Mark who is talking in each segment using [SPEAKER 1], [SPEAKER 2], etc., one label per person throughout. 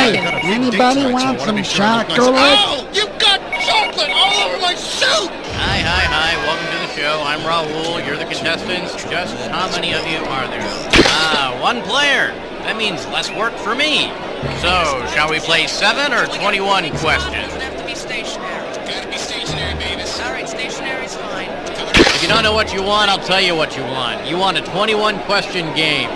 [SPEAKER 1] Hey, anybody want some chocolate?
[SPEAKER 2] Oh, you've got chocolate all over my suit!
[SPEAKER 3] Hi. Welcome to the show. I'm Raul. You're the contestants. Just how many of you are there? One player. That means less work for me. So, shall we play 7 or 21 questions?
[SPEAKER 4] Doesn't have to be stationary.
[SPEAKER 2] Gotta be stationary, Mavis.
[SPEAKER 4] All right, stationary's fine.
[SPEAKER 3] If you don't know what you want, I'll tell you what you want. You want a 21-question game.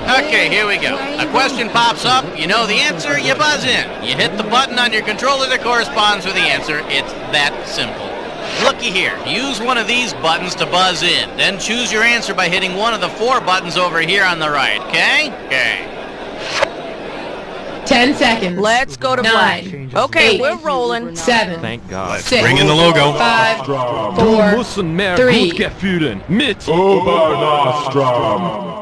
[SPEAKER 3] Okay, here we go. A question pops up, you know the answer, you buzz in. You hit the button on your controller that corresponds with the answer. It's that simple. Looky here, use one of these buttons to buzz in. Then choose your answer by hitting one of the 4 buttons over here on the right, okay? Okay.
[SPEAKER 5] 10 seconds.
[SPEAKER 4] Let's go to
[SPEAKER 5] 9.
[SPEAKER 4] black. Okay,
[SPEAKER 5] 8,
[SPEAKER 4] we're rolling.
[SPEAKER 5] 7.
[SPEAKER 6] Thank God.
[SPEAKER 5] 6.
[SPEAKER 7] Bring in the logo.
[SPEAKER 5] 5.
[SPEAKER 6] Du
[SPEAKER 5] 4.
[SPEAKER 6] müssen mehr
[SPEAKER 5] 3.
[SPEAKER 6] Blut gefühlen. Mit
[SPEAKER 8] Obernastrom.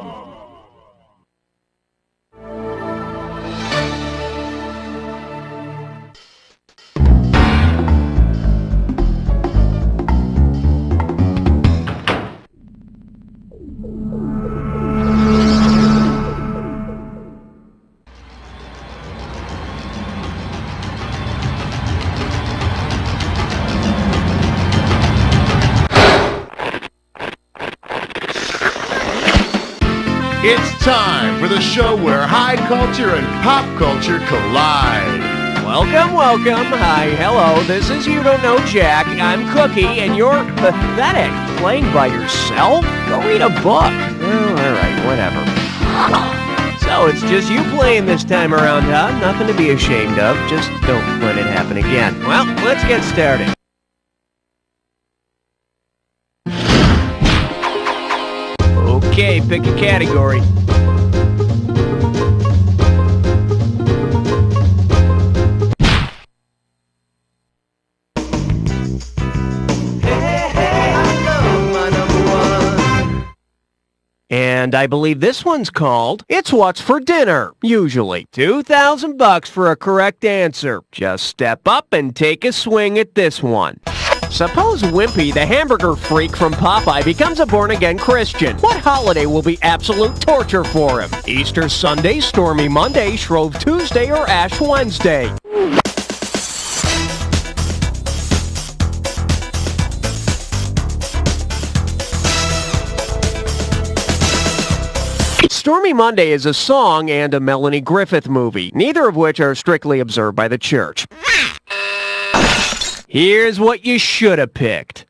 [SPEAKER 7] It's time for the show where high culture and pop culture collide.
[SPEAKER 9] Welcome. Hi, hello. This is You Don't Know Jack. I'm Cookie, and you're pathetic. Playing by yourself? Go read a book. Oh, all right, whatever. So it's just you playing this time around, huh? Nothing to be ashamed of. Just don't let it happen again. Well, let's get started. Okay, pick a category. And I believe this one's called It's What's for Dinner. Usually $2,000 for a correct answer. Just step up and take a swing at this one. Suppose Wimpy, the hamburger freak from Popeye, becomes a born-again Christian. What holiday will be absolute torture for him? Easter Sunday, Stormy Monday, Shrove Tuesday, or Ash Wednesday? Stormy Monday is a song and a Melanie Griffith movie, neither of which are strictly observed by the church. Here's what you should have picked.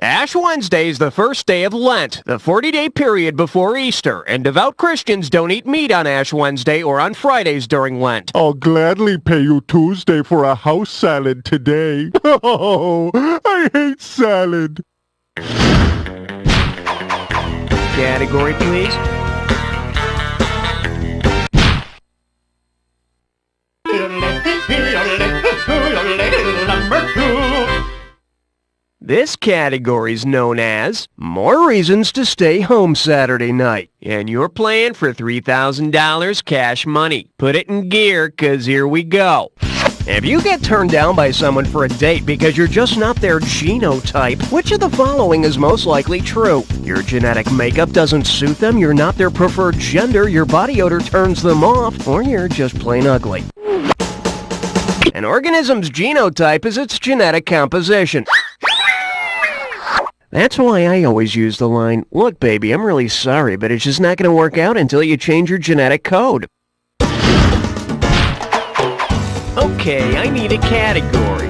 [SPEAKER 9] Ash Wednesday is the first day of Lent, the 40-day period before Easter, and devout Christians don't eat meat on Ash Wednesday or on Fridays during Lent.
[SPEAKER 8] I'll gladly pay you Tuesday for a house salad today. Oh, I hate salad.
[SPEAKER 9] Category, please. This category's known as More Reasons to Stay Home Saturday Night. And you're playing for $3,000 cash money. Put it in gear, 'cause here we go. If you get turned down by someone for a date because you're just not their genotype, which of the following is most likely true? Your genetic makeup doesn't suit them, you're not their preferred gender, your body odor turns them off, or you're just plain ugly. An organism's genotype is its genetic composition. That's why I always use the line, "Look, baby, I'm really sorry, but it's just not going to work out until you change your genetic code." Okay, I need a category.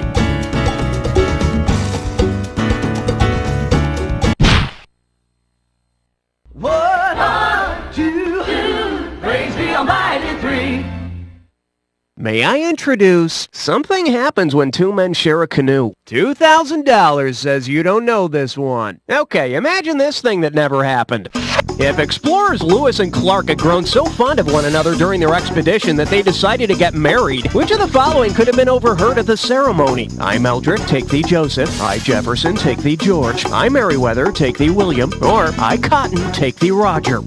[SPEAKER 9] May I introduce Something Happens When Two Men Share a Canoe. $2,000 says you don't know this one. Okay, imagine this thing that never happened. If explorers Lewis and Clark had grown so fond of one another during their expedition that they decided to get married, which of the following could have been overheard at the ceremony? I, Meldrick, take thee Joseph. I, Jefferson, take thee George. I, Merriweather, take thee William. Or I, Cotton, take thee Roger.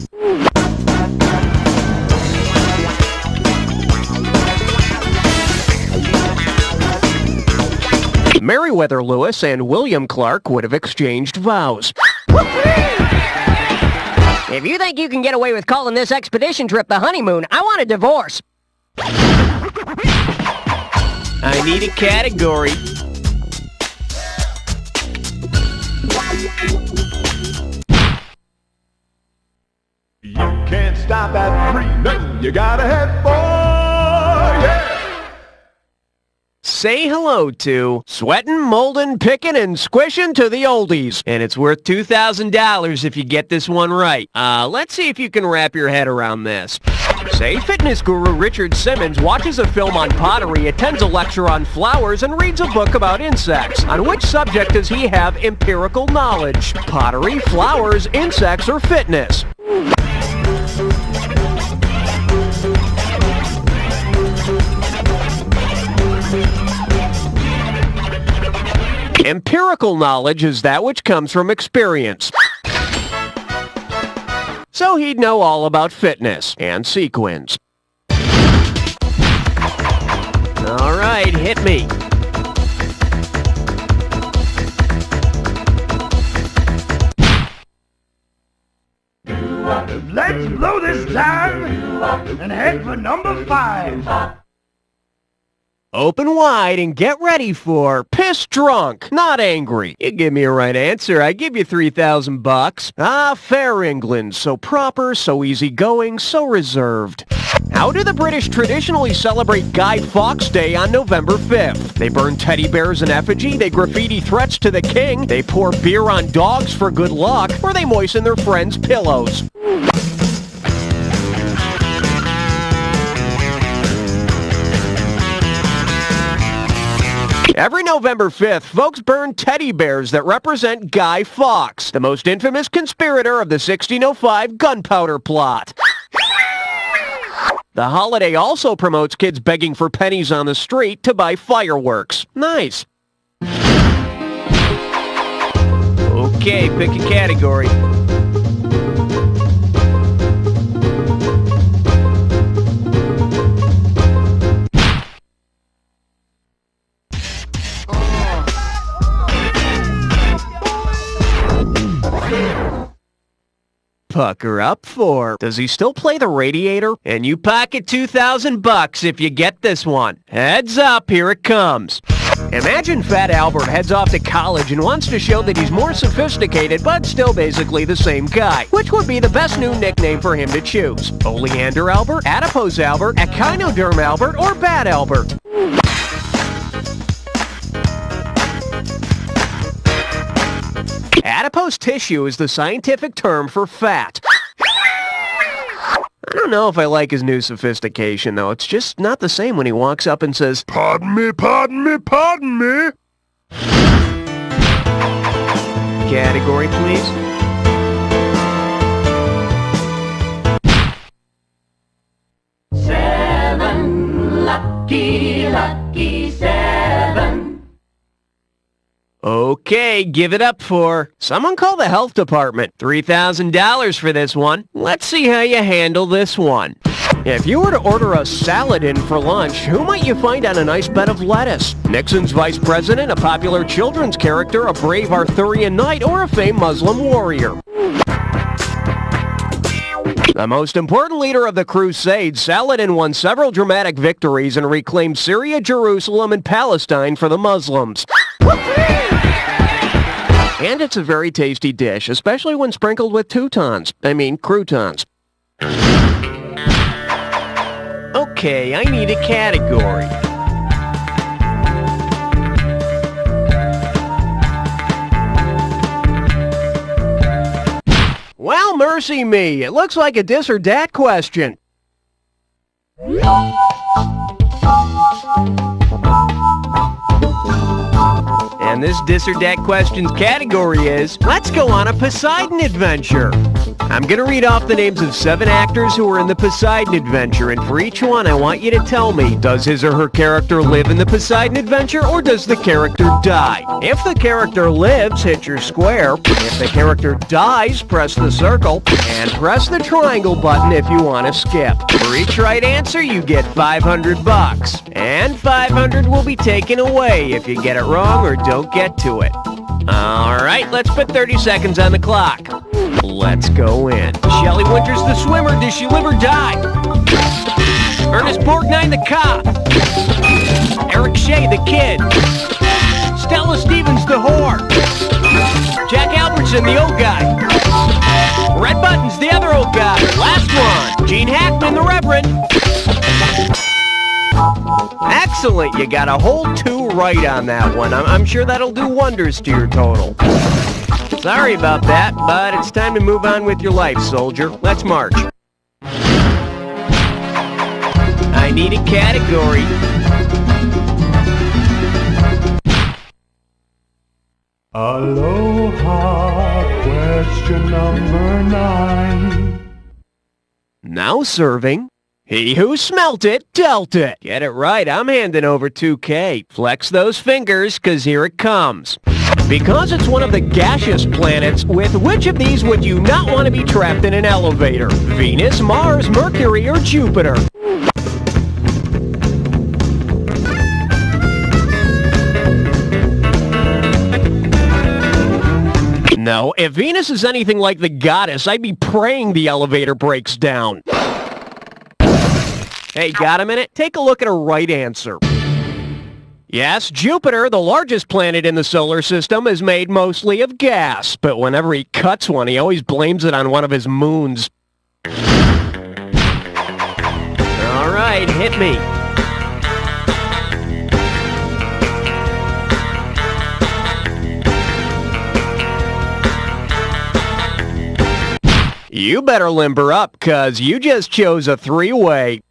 [SPEAKER 9] Merriweather Lewis and William Clark would have exchanged vows.
[SPEAKER 10] If you think you can get away with calling this expedition trip the honeymoon, I want a divorce.
[SPEAKER 9] I need a category.
[SPEAKER 7] You can't stop at free, no, you gotta head for, yeah!
[SPEAKER 9] Say hello to sweatin', moldin', pickin', and squishin' to the oldies. And it's worth $2,000 if you get this one right. Let's see if you can wrap your head around this. Say fitness guru Richard Simmons watches a film on pottery, attends a lecture on flowers, and reads a book about insects. On which subject does he have empirical knowledge? Pottery, flowers, insects, or fitness? Empirical knowledge is that which comes from experience. So he'd know all about fitness and sequins. All right, hit me.
[SPEAKER 1] Let's blow this time and head for number 5.
[SPEAKER 9] Open wide and get ready for piss drunk, not angry. You give me a right answer, I give you $3,000. Ah, fair England, so proper, so easygoing, so reserved. How do the British traditionally celebrate Guy Fawkes Day on November 5th? They burn teddy bears in effigy, they graffiti threats to the king, they pour beer on dogs for good luck, or they moisten their friends' pillows. Every November 5th, folks burn teddy bears that represent Guy Fawkes, the most infamous conspirator of the 1605 gunpowder plot. The holiday also promotes kids begging for pennies on the street to buy fireworks. Nice. Okay, pick a category. Pucker up for, does he still play the Radiator? And you pocket $2,000 if you get this one. Heads up, here it comes. Imagine Fat Albert heads off to college and wants to show that he's more sophisticated but still basically the same guy. Which would be the best new nickname for him to choose? Oleander Albert, Adipose Albert, Echinoderm Albert, or Bad Albert? Adipose tissue is the scientific term for fat. I don't know if I like his new sophistication, though. It's just not the same when he walks up and says,
[SPEAKER 8] Pardon me, pardon me, pardon me.
[SPEAKER 9] category, please.
[SPEAKER 1] Lucky 7.
[SPEAKER 9] Okay, give it up for... Someone call the health department. $3,000 for this one. Let's see how you handle this one. If you were to order a salad in for lunch, who might you find on a nice bed of lettuce? Nixon's vice president, a popular children's character, a brave Arthurian knight, or a famed Muslim warrior? The most important leader of the Crusades, Saladin won several dramatic victories and reclaimed Syria, Jerusalem, and Palestine for the Muslims. And it's a very tasty dish, especially when sprinkled with croutons. Okay, I need a category. Well, mercy me, it looks like a dis or dat question. And this dis or dat questions category is, let's go on a Poseidon adventure. I'm going to read off the names of 7 actors who were in the Poseidon adventure, and for each one I want you to tell me, does his or her character live in the Poseidon adventure, or does the character die? If the character lives, hit your square. If the character dies, press the circle, and press the triangle button if you want to skip. For each right answer, you get $500. And $500 will be taken away if you get it wrong or don't get to it. Alright, let's put 30 seconds on the clock. Let's go in. Shelley Winters the swimmer, does she live or die? Ernest Borgnine the cop. Eric Shea the kid. Stella Stevens the whore. Jack Albertson the old guy. Red Buttons the other old guy. Last one. Gene Hackman the Reverend. Excellent. You got a whole 2 right on that one. I'm sure that'll do wonders to your total. Sorry about that, but it's time to move on with your life, soldier. Let's march. I need a category.
[SPEAKER 8] Aloha, question number 9.
[SPEAKER 9] Now serving. He who smelt it, dealt it. Get it right, I'm handing over 2K. Flex those fingers, 'cause here it comes. Because it's one of the gaseous planets, with which of these would you not want to be trapped in an elevator? Venus, Mars, Mercury, or Jupiter? No, if Venus is anything like the goddess, I'd be praying the elevator breaks down. Hey, got a minute? Take a look at a right answer. Yes, Jupiter, the largest planet in the solar system, is made mostly of gas, but whenever he cuts one, he always blames it on one of his moons. All right, hit me. You better limber up, 'cause you just chose a 3-way.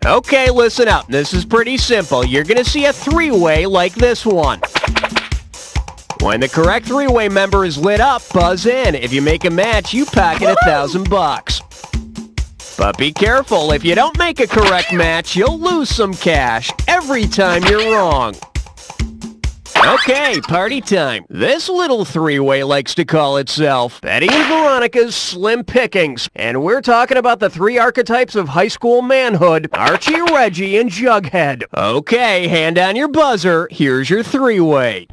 [SPEAKER 9] Okay, listen up. This is pretty simple. You're going to see a 3-way like this one. When the correct 3-way member is lit up, buzz in. If you make a match, you pocket $1,000. But be careful. If you don't make a correct match, you'll lose some cash every time you're wrong. Okay, party time. This little 3-way likes to call itself Betty and Veronica's Slim Pickings. And we're talking about the 3 archetypes of high school manhood, Archie, Reggie, and Jughead. Okay, hand on your buzzer. Here's your 3-way.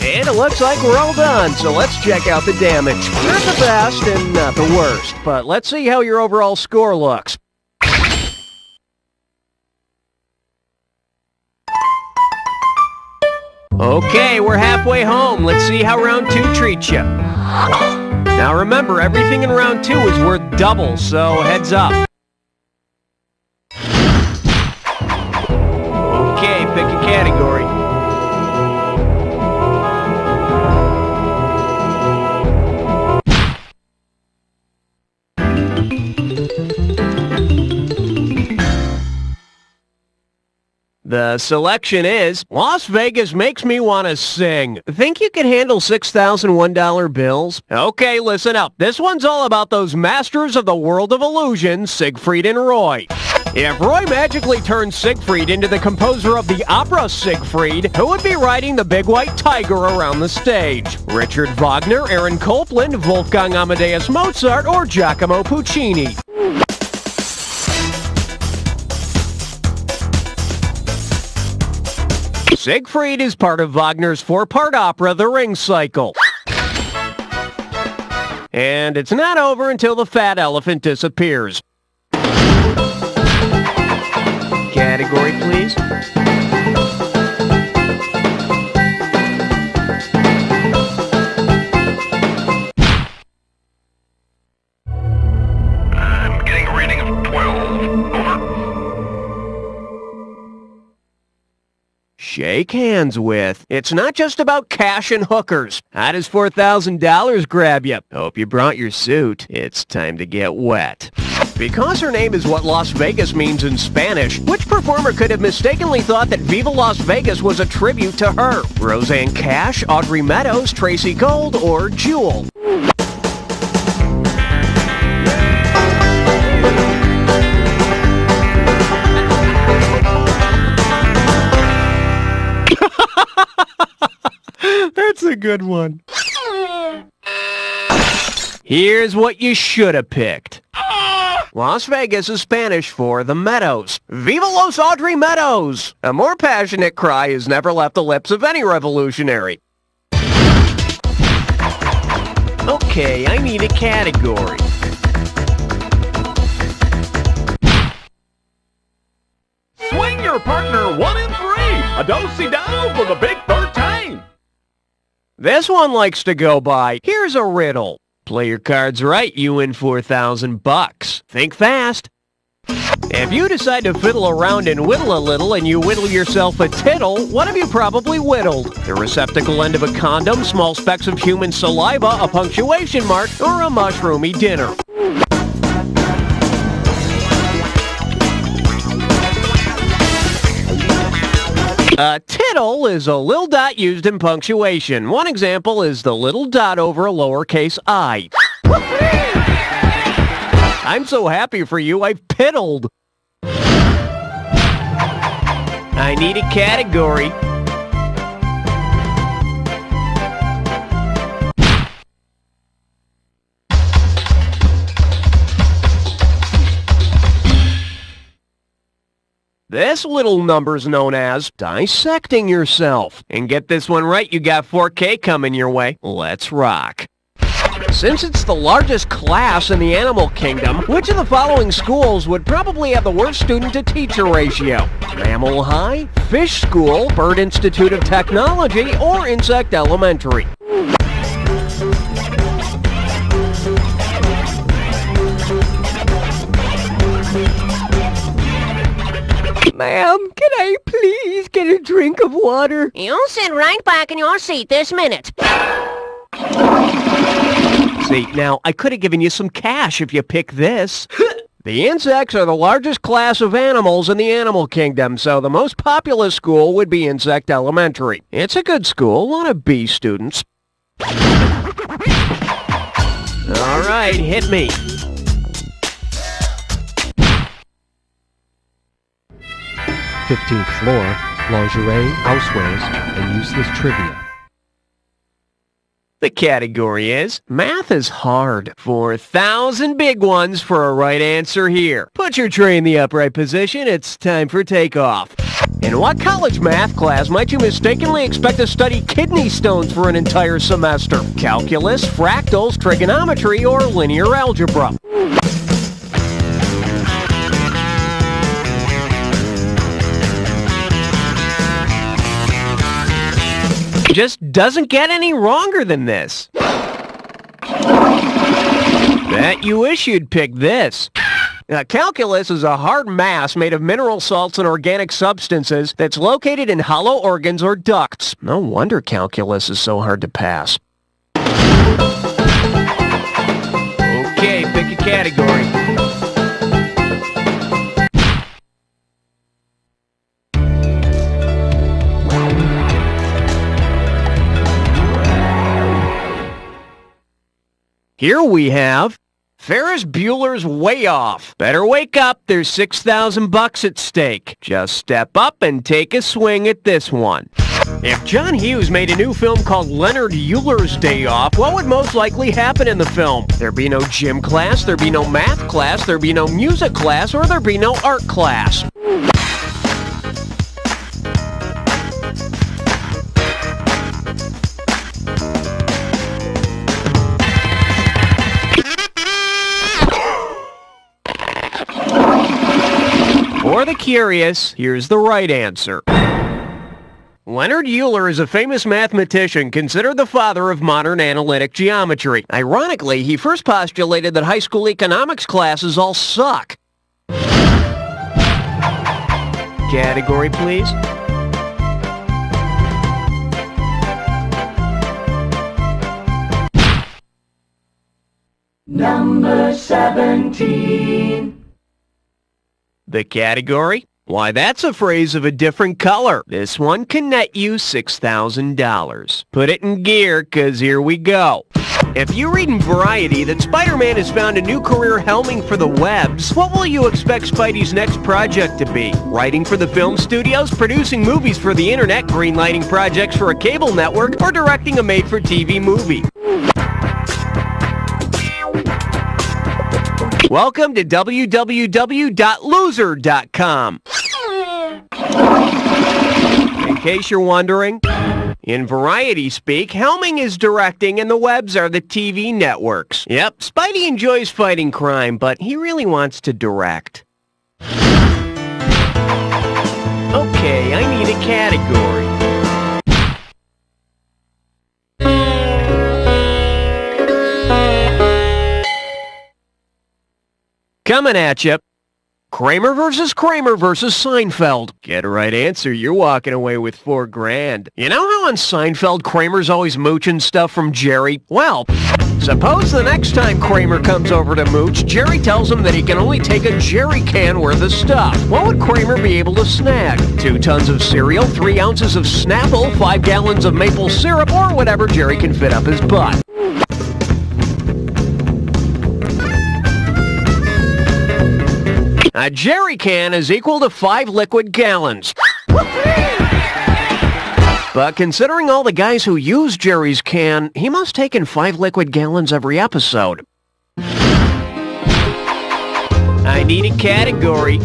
[SPEAKER 9] And it looks like we're all done, so let's check out the damage. You're the best and not the worst, but let's see how your overall score looks. Okay, we're halfway home. Let's see how round 2 treats you. Now remember, everything in round 2 is worth double, so heads up. Okay, pick a category. The selection is, Las Vegas makes me want to sing. Think you can handle $6,001 bills? Okay, listen up. This one's all about those masters of the world of illusion, Siegfried and Roy. If Roy magically turned Siegfried into the composer of the opera Siegfried, who would be riding the big white tiger around the stage? Richard Wagner, Aaron Copland, Wolfgang Amadeus Mozart, or Giacomo Puccini? Siegfried is part of Wagner's 4-part opera, The Ring Cycle. And it's not over until the fat elephant disappears. Category, please.
[SPEAKER 2] I'm getting a reading of 12. Over.
[SPEAKER 9] shake hands with. It's not just about cash and hookers. How does $4,000 grab you? Hope you brought your suit. It's time to get wet. Because her name is what Las Vegas means in Spanish, which performer could have mistakenly thought that Viva Las Vegas was a tribute to her? Roseanne Cash, Audrey Meadows, Tracy Gold, or Jewel? That's a good one. Here's what you should have picked. Las Vegas is Spanish for the Meadows. Viva los Audrey Meadows! A more passionate cry has never left the lips of any revolutionary. Okay, I need a category.
[SPEAKER 7] Swing your partner 1 and 3. A do-si-do for the big 13.
[SPEAKER 9] This one likes to go by, here's a riddle. Play your cards right, you win $4,000. Think fast. If you decide to fiddle around and whittle a little and you whittle yourself a tittle, what have you probably whittled? The receptacle end of a condom, small specks of human saliva, a punctuation mark, or a mushroomy dinner? A tittle is a little dot used in punctuation. One example is the little dot over a lowercase I. I'm so happy for you, I've piddled. I need a category. This little number's known as dissecting yourself. And get this one right, you got 4K coming your way. Let's rock. Since it's the largest class in the animal kingdom, which of the following schools would probably have the worst student-to-teacher ratio? Mammal High, Fish School, Bird Institute of Technology, or Insect Elementary? Ma'am, can I please get a drink of water?
[SPEAKER 4] You'll sit right back in your seat this minute.
[SPEAKER 9] See, now, I could have given you some cash if you pick this. The insects are the largest class of animals in the animal kingdom, so the most populous school would be Insect Elementary. It's a good school, a lot of B students. All right, hit me.
[SPEAKER 5] 15th floor, lingerie, housewares, and useless trivia.
[SPEAKER 9] The category is Math is Hard. 4,000 big ones for a right answer here. Put your tray in the upright position. It's time for takeoff. In what college math class might you mistakenly expect to study kidney stones for an entire semester? Calculus, fractals, trigonometry, or linear algebra? Just doesn't get any wronger than this. Bet you wish you'd pick this. Now, calculus is a hard mass made of mineral salts and organic substances that's located in hollow organs or ducts. No wonder calculus is so hard to pass. Okay, pick a category. Here we have Ferris Bueller's Way Off. Better wake up, there's $6,000 at stake. Just step up and take a swing at this one. If John Hughes made a new film called Leonard Euler's Day Off, what would most likely happen in the film? There'd be no gym class, there'd be no math class, there'd be no music class, or there'd be no art class. For the curious, here's the right answer. Leonard Euler is a famous mathematician considered the father of modern analytic geometry. Ironically, he first postulated that high school economics classes all suck. Category, please.
[SPEAKER 1] Number 17.
[SPEAKER 9] The category? Why, that's a phrase of a different color. This one can net you $6,000. Put it in gear, 'cause here we go. If you read in Variety that Spider-Man has found a new career helming for the webs, what will you expect Spidey's next project to be? Writing for the film studios, producing movies for the internet, greenlighting projects for a cable network, or directing a made-for-TV movie? Welcome to www.loser.com. In case you're wondering, in Variety speak, helming is directing and the webs are the TV networks. Yep, Spidey enjoys fighting crime, but he really wants to direct. Okay, I need a category. Coming at you. Kramer versus Seinfeld. Get a right answer, you're walking away with $4,000. You know how on Seinfeld Kramer's always mooching stuff from Jerry? Well, suppose the next time Kramer comes over to mooch, Jerry tells him that he can only take a jerry can worth of stuff. What would Kramer be able to snag? 2 tons of cereal, 3 ounces of Snapple, 5 gallons of maple syrup, or whatever Jerry can fit up his butt. A jerry can is equal to 5 liquid gallons. But considering all the guys who use Jerry's can, he must take in 5 liquid gallons every episode. I need a category.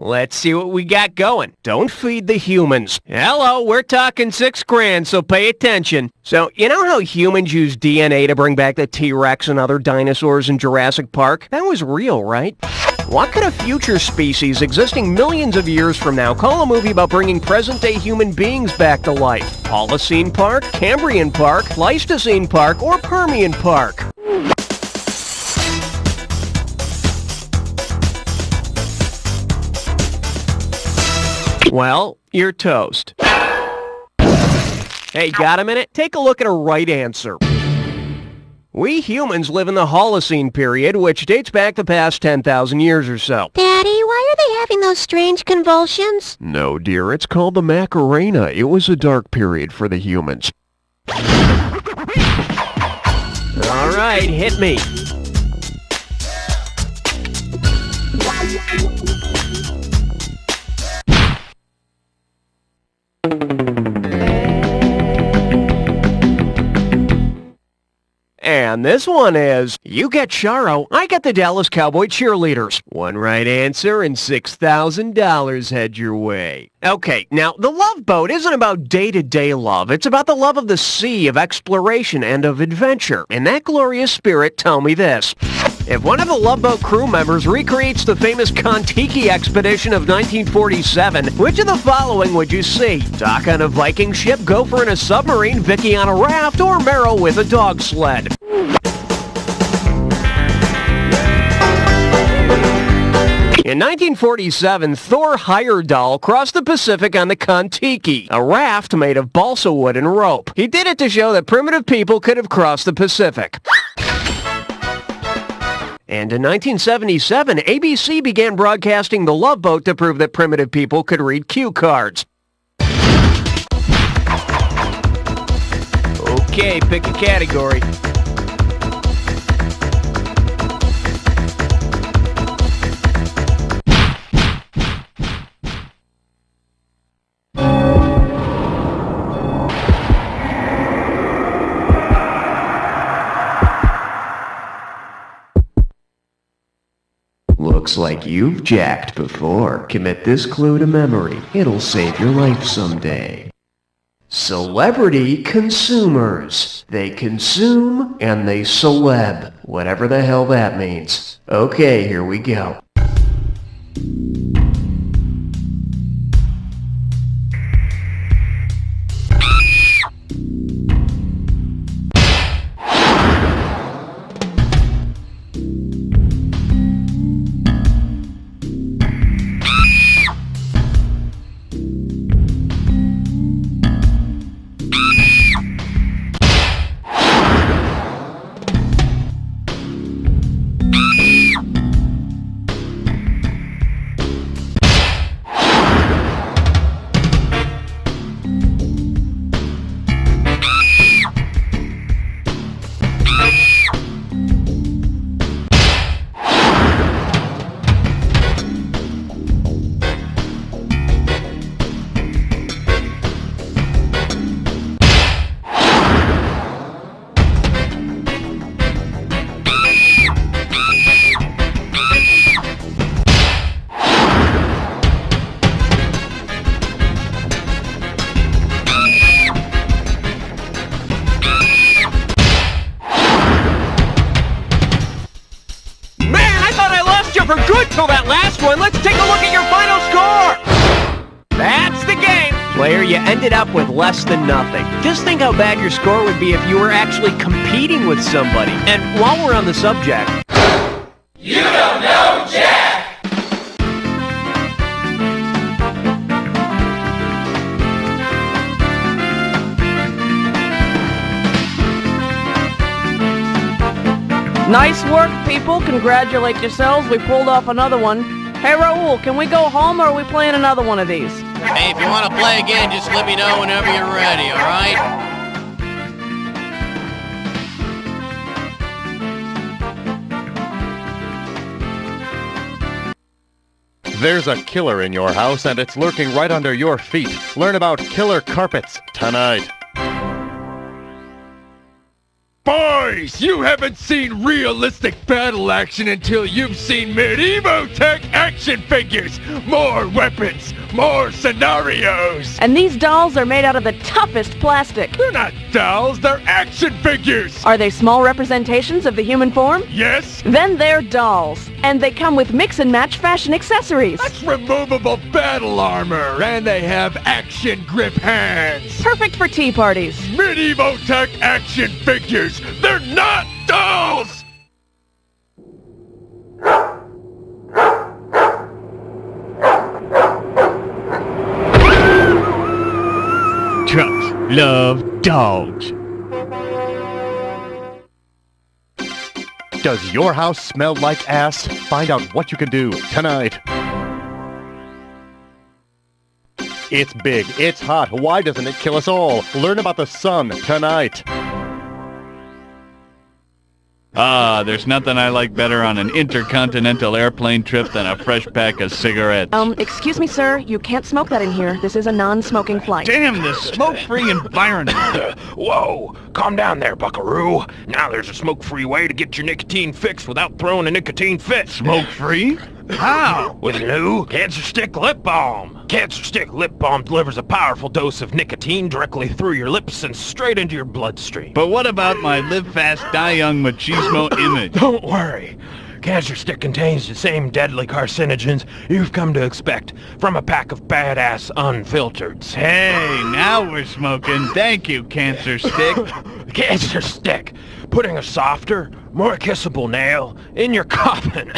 [SPEAKER 9] Let's see what we got going. Don't feed the humans. Hello, we're talking $6,000, so pay attention. So, you know how humans use DNA to bring back the T-Rex and other dinosaurs in Jurassic Park? That was real, right? What could a future species existing millions of years from now call a movie about bringing present-day human beings back to life? Holocene Park, Cambrian Park, Pleistocene Park, or Permian Park? Well, you're toast. Hey, got a minute? Take a look at a right answer. We humans live in the Holocene period, which dates back the past 10,000 years or so.
[SPEAKER 4] Daddy, why are they having those strange convulsions?
[SPEAKER 8] No, dear, it's called the Macarena. It was a dark period for the humans.
[SPEAKER 9] All right, hit me. And this one is, you get Charo, I get the Dallas Cowboy cheerleaders. One right answer and $6,000 head your way. Okay, now the Love Boat isn't about day-to-day love. It's about the love of the sea, of exploration, and of adventure. In that glorious spirit, tell me this. If one of the Love Boat crew members recreates the famous Kon-Tiki expedition of 1947, which of the following would you see? Doc on a Viking ship, Gopher in a submarine, Vicky on a raft, or Meryl with a dog sled? In 1947, Thor Heyerdahl crossed the Pacific on the Kon-Tiki, a raft made of balsa wood and rope. He did it to show that primitive people could have crossed the Pacific. And in 1977, ABC began broadcasting The Love Boat to prove that primitive people could read cue cards. Okay, pick a category. Looks like you've jacked before. Commit this clue to memory. It'll save your life someday. Celebrity consumers. They consume and they celeb. Whatever the hell that means. Okay, here we go. here for good till that last one. Let's take a look at your final score. That's the game. Player, you ended up with less than nothing. Just think how bad your score would be if you were actually competing with somebody. And while we're on the subject...
[SPEAKER 2] You don't know Jack!
[SPEAKER 6] Nice work, people. Congratulate yourselves. We pulled off another one. Hey, Raul, can we go home or are we playing another one of these?
[SPEAKER 3] Hey, if you want to play again, just let me know whenever you're ready, all right?
[SPEAKER 10] There's a killer in your house, and it's lurking right under your feet. Learn about killer carpets tonight.
[SPEAKER 7] Boys, you haven't seen realistic battle action until you've seen medieval tech action figures. More weapons, more scenarios.
[SPEAKER 6] And these dolls are made out of the toughest plastic.
[SPEAKER 7] They're not dolls, they're action figures.
[SPEAKER 6] Are they small representations of the human form?
[SPEAKER 7] Yes.
[SPEAKER 6] Then they're dolls. And they come with mix-and-match fashion accessories.
[SPEAKER 7] That's removable battle armor, and they have action grip hands.
[SPEAKER 6] Perfect for tea parties.
[SPEAKER 7] Medieval tech action figures. They're not dolls!
[SPEAKER 8] Trucks love dogs.
[SPEAKER 10] Does your house smell like ass? Find out what you can do tonight. It's big, it's hot, why doesn't it kill us all? Learn about the sun tonight.
[SPEAKER 11] There's nothing I like better on an intercontinental airplane trip than a fresh pack of cigarettes.
[SPEAKER 6] Excuse me, sir. You can't smoke that in here. This is a non-smoking flight.
[SPEAKER 11] Damn this smoke-free environment.
[SPEAKER 12] Whoa, calm down there, buckaroo. Now there's a smoke-free way to get your nicotine fix without throwing a nicotine fit.
[SPEAKER 11] Smoke-free? How?
[SPEAKER 12] With new Cancer Stick Lip Balm. Cancer Stick Lip Balm delivers a powerful dose of nicotine directly through your lips and straight into your bloodstream.
[SPEAKER 11] But what about my live fast, die young machismo image?
[SPEAKER 12] Don't worry. Cancer Stick contains the same deadly carcinogens you've come to expect from a pack of badass unfiltereds.
[SPEAKER 11] Hey, now we're smoking. Thank you, Cancer Stick.
[SPEAKER 12] Cancer Stick, putting a softer, more kissable nail in your coffin.